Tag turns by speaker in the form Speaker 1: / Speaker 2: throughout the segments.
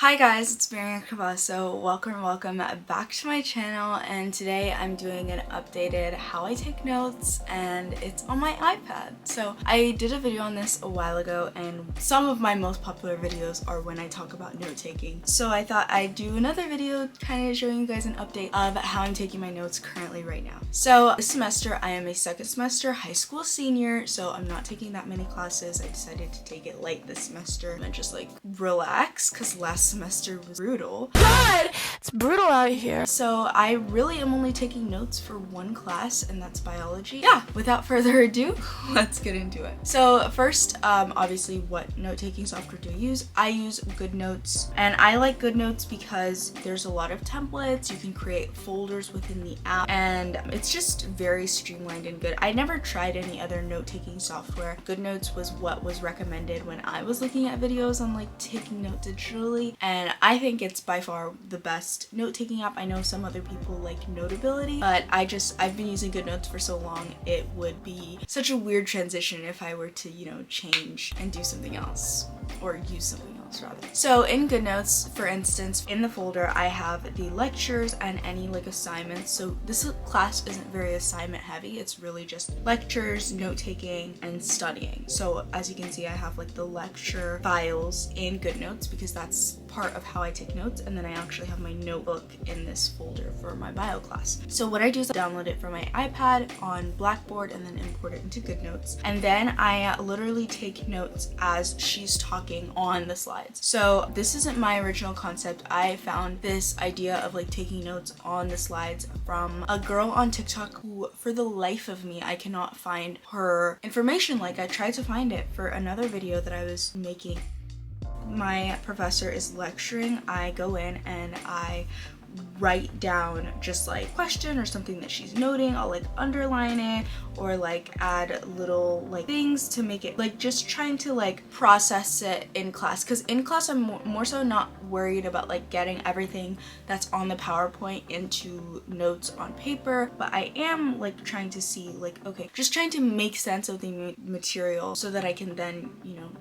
Speaker 1: Hi guys, it's Marian Cabasso. Welcome back to my channel, and today I'm doing an updated how I take notes, and it's on my iPad. So I did a video on this a while ago, and some of my most popular videos are when I talk about note taking. So I thought I'd do another video kind of showing you guys an update of how I'm taking my notes currently right now. So this semester I am a second semester high school senior, so I'm not taking that many classes. I decided to take it light this semester and just like relax because last semester was brutal.
Speaker 2: God, it's brutal out here.
Speaker 1: So I really am only taking notes for one class, and that's biology. Yeah, without further ado, let's get into it. So first, obviously, what note-taking software do I use? I use GoodNotes, and I like GoodNotes because there's a lot of templates. You can create folders within the app, and it's just very streamlined and good. I never tried any other note-taking software. GoodNotes was what was recommended when I was looking at videos on like taking notes digitally, and I think it's by far the best note-taking app. I know some other people like Notability, but I've been using GoodNotes for so long, it would be such a weird transition if I were to, change and do something else, or use something else rather. So in GoodNotes, for instance, in the folder I have the lectures and any like assignments. So this class isn't very assignment heavy, it's really just lectures, note-taking, and studying. So as you can see, I have like the lecture files in GoodNotes because that's part of how I take notes, and then I actually have my notebook in this folder for my bio class. So what I do is I download it from my iPad on Blackboard and then import it into GoodNotes, and then I literally take notes as she's talking on the slides. So this isn't my original concept. I found this idea of like taking notes on the slides from a girl on TikTok who, for the life of me, I cannot find her information. Like, I tried to find it for another video that I was making. My professor is lecturing, I go in and I write down just like question or something that she's noting. I'll like underline it or like add little like things to make it like just trying to like process it in class, because in class I'm more so not worried about like getting everything that's on the PowerPoint into notes on paper, but I am like trying to see like, okay, just trying to make sense of the material so that I can then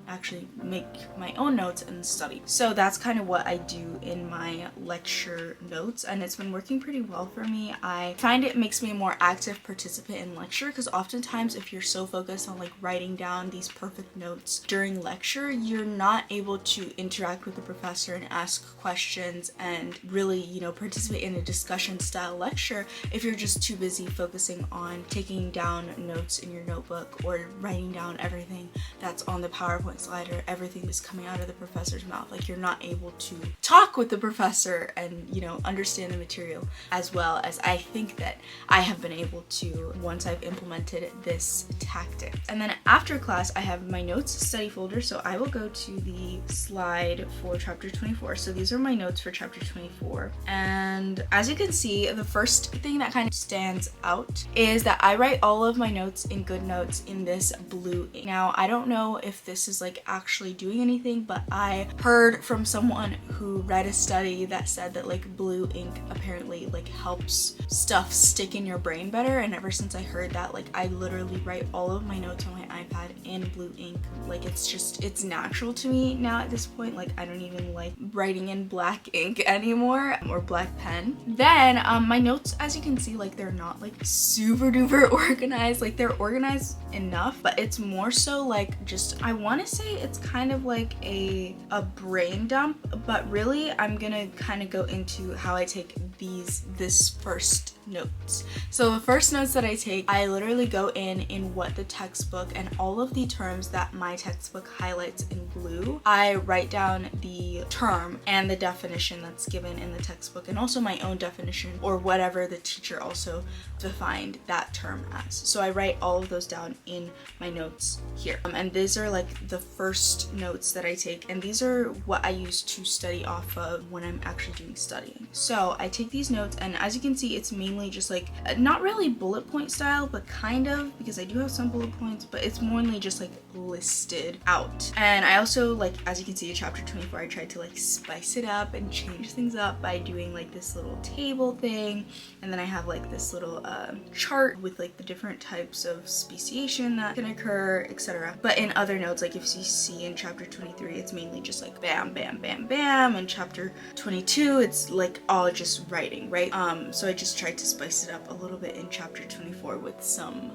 Speaker 1: actually make my own notes and study. So that's kind of what I do in my lecture notes, and it's been working pretty well for me. I find it makes me a more active participant in lecture, because oftentimes if you're so focused on like writing down these perfect notes during lecture, you're not able to interact with the professor and ask questions and really, participate in a discussion style lecture if you're just too busy focusing on taking down notes in your notebook or writing down everything that's on the PowerPoint slide or everything that's coming out of the professor's mouth. Like, you're not able to talk with the professor and, understand the material as well as I think that I have been able to once I've implemented this tactic. And then after class, I have my notes study folder, so I will go to the slide for chapter 24. So these are my notes for chapter 24, and as you can see, the first thing that kind of stands out is that I write all of my notes in GoodNotes in this blue ink. Now, I don't know if this is like actually doing anything, but I heard from someone who read a study that said that like blue ink apparently like helps stuff stick in your brain better, and ever since I heard that, like, I literally write all of my notes on my iPad in blue ink. Like, it's natural to me now at this point. Like, I don't even like writing in black ink anymore, or black pen. Then my notes, as you can see, like, they're not like super duper organized. Like, they're organized enough, but it's more so like just, I want to say it's kind of like a brain dump, but really I'm gonna kind of go into how I take this first notes. So the first notes that I take, I literally go in what the textbook and all of the terms that my textbook highlights in blue, I write down the term and the definition that's given in the textbook, and also my own definition or whatever the teacher also defined that term as. So I write all of those down in my notes here, and these are like the first notes that I take, and these are what I use to study off of when I'm actually doing studying. So I take these notes, and as you can see, it's mainly just like not really bullet point style, but kind of, because I do have some bullet points, but it's mainly just like listed out. And I also, like, as you can see in chapter 24, I tried to like spice it up and change things up by doing like this little table thing, and then I have like this little chart with like the different types of speciation that can occur, etc. But in other notes, like if you see in chapter 23, it's mainly just like bam, bam, bam, bam. In chapter 22, it's like all just writing, right? So I just tried to spice it up a little bit in chapter 24 with some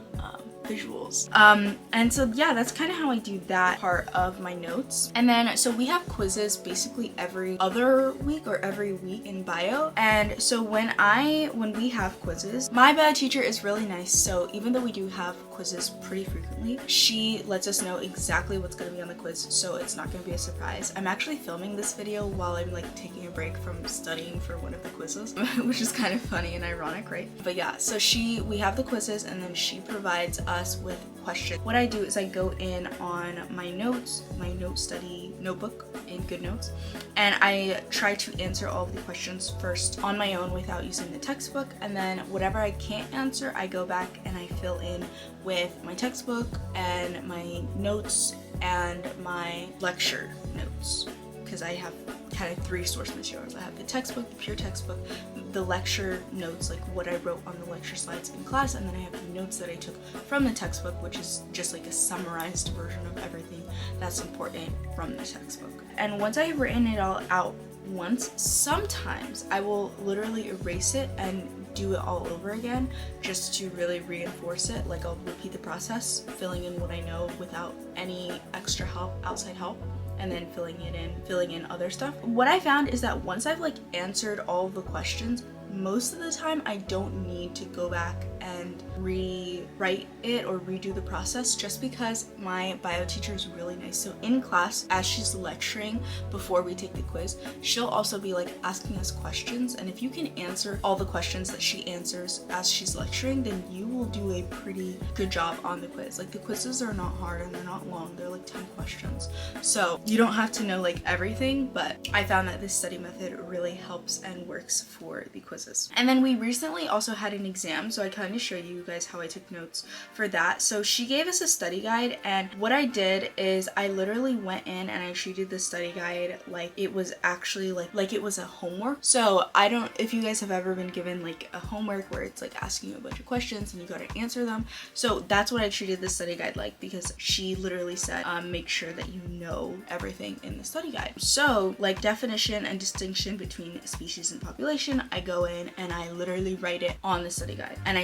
Speaker 1: visuals. And so yeah, that's kind of how I do that part of my notes. And then so we have quizzes basically every other week or every week in bio. And so when we have quizzes, my bio teacher is really nice. So even though we do have quizzes pretty frequently, she lets us know exactly what's going to be on the quiz, so it's not going to be a surprise. I'm actually filming this video while I'm like taking a break from studying for one of the quizzes, which is kind of funny and ironic, right? But yeah, so we have the quizzes, and then she provides us with questions. What I do is I go in on my notes, my note study notebook in GoodNotes, and I try to answer all of the questions first on my own without using the textbook, and then whatever I can't answer, I go back and I fill in with my textbook and my notes and my lecture notes, because I have kind of 3 source materials. I have the textbook, the pure textbook, the lecture notes, like what I wrote on the lecture slides in class, and then I have the notes that I took from the textbook, which is just like a summarized version of everything that's important from the textbook. And once I've written it all out once, sometimes I will literally erase it and do it all over again just to really reinforce it. Like I'll repeat the process, filling in what I know without any extra help, outside help, and then filling in other stuff. What I found is that once I've like answered all of the questions, most of the time I don't need to go back and rewrite it or redo the process, just because my bio teacher is really nice. So in class, as she's lecturing before we take the quiz, she'll also be like asking us questions, and if you can answer all the questions that she answers as she's lecturing, then you will do a pretty good job on the quiz. Like the quizzes are not hard and they're not long, they're like 10 questions, so you don't have to know like everything, but I found that this study method really helps and works for the quizzes. And then we recently also had an exam, so I kind of show you guys how I took notes for that. So she gave us a study guide, and what I did is I literally went in and I treated the study guide like it was actually like it was a homework. So I don't, if you guys have ever been given like a homework where it's like asking you a bunch of questions and you gotta answer them, so that's what I treated the study guide like, because she literally said make sure that you know everything in the study guide. So like definition and distinction between species and population, I go in and I literally write it on the study guide, and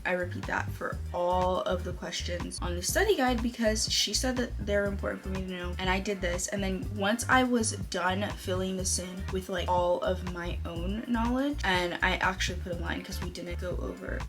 Speaker 1: I repeat that for all of the questions on the study guide because she said that they're important for me to know, and I did this. And then once I was done filling this in with like all of my own knowledge, and I actually put a line because we didn't go over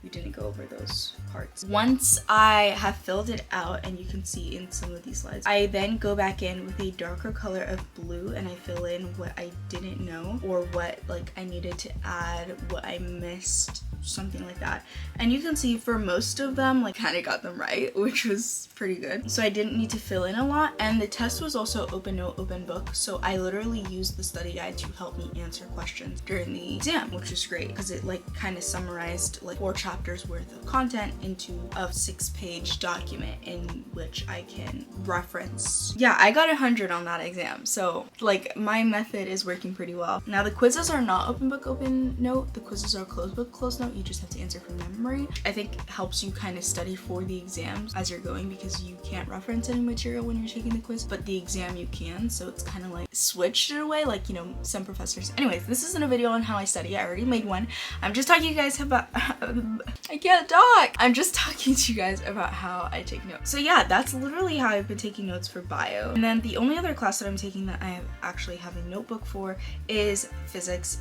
Speaker 1: those parts. Once I have filled it out, and you can see in some of these slides, I then go back in with a darker color of blue and I fill in what I didn't know or what like I needed to add, what I missed, something like that. And you can see for most of them, like kind of got them right, which was pretty good. So I didn't need to fill in a lot, and the test was also open note, open book. So I literally used the study guide to help me answer questions during the exam, which is great because it like kind of summarized like 4 chapters worth of content into a 6-page document in which I can reference. Yeah, I got 100 on that exam. So like my method is working pretty well. Now the quizzes are not open book, open note. The quizzes are closed book, closed note. You just have to answer from memory. I think helps you kind of study for the exams as you're going, because you can't reference any material when you're taking the quiz, but the exam you can. So it's kind of like switched in a way, like, you know, some professors. Anyways, this isn't a video on how I study. I already made one. I'm just talking to you guys about I can't talk. I'm just talking to you guys about how I take notes. So yeah, that's literally how I've been taking notes for bio. And then the only other class that I'm taking that I actually have a notebook for is physics.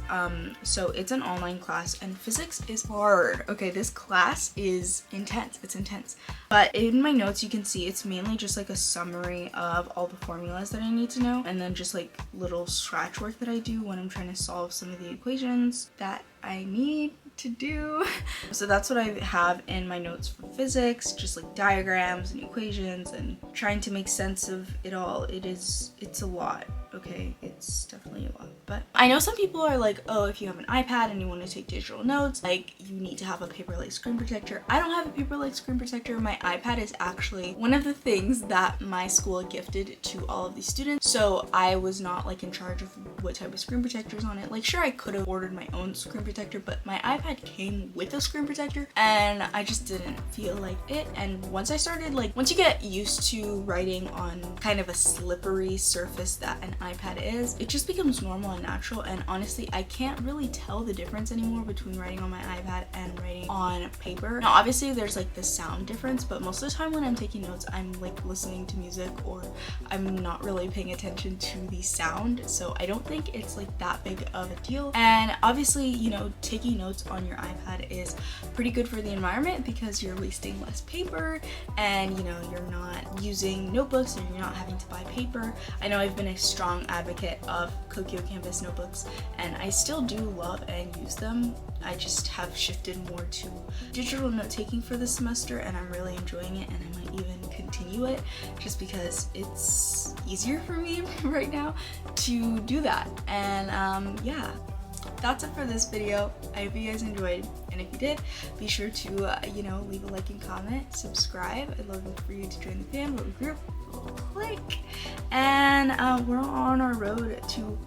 Speaker 1: So it's an online class, and physics is hard. Okay, this class is intense. It's intense. But in my notes, you can see it's mainly just like a summary of all the formulas that I need to know, and then just like little scratch work that I do when I'm trying to solve some of the equations that I need to do. So that's what I have in my notes for physics, just like diagrams and equations and trying to make sense of it all. It's a lot. okay, it's definitely a lot. But I know some people are like, oh, if you have an iPad and you want to take digital notes, like you need to have a paper-like screen protector. I don't have a paper-like screen protector. My iPad is actually one of the things that my school gifted to all of these students. So I was not like in charge of what type of screen protectors on it. Like sure, I could have ordered my own screen protector, but my iPad came with a screen protector and I just didn't feel like it. And once you get used to writing on kind of a slippery surface that an iPad is, it just becomes normal and natural. And honestly, I can't really tell the difference anymore between writing on my iPad and writing on paper. Now obviously there's like the sound difference, but most of the time when I'm taking notes, I'm like listening to music or I'm not really paying attention to the sound. So I don't think it's like that big of a deal. And obviously, you know, taking notes on your iPad is pretty good for the environment because you're wasting less paper and you know, you're not using notebooks and you're not having to buy paper. I know I've been a strong advocate of Kokyo Canvas notebooks and I still do love and use them. I just have shifted more to digital note taking for this semester and I'm really enjoying it, and I might even continue it just because it's easier for me right now to do that. And yeah, that's it for this video. I hope you guys enjoyed, and if you did, be sure to you know, leave a like and comment, subscribe. I'd love for you to join the family group, click, and we're on our road to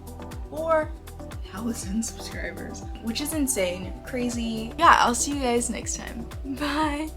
Speaker 1: 4,000 subscribers, which is insane, crazy. Yeah, I'll see you guys next time. Bye.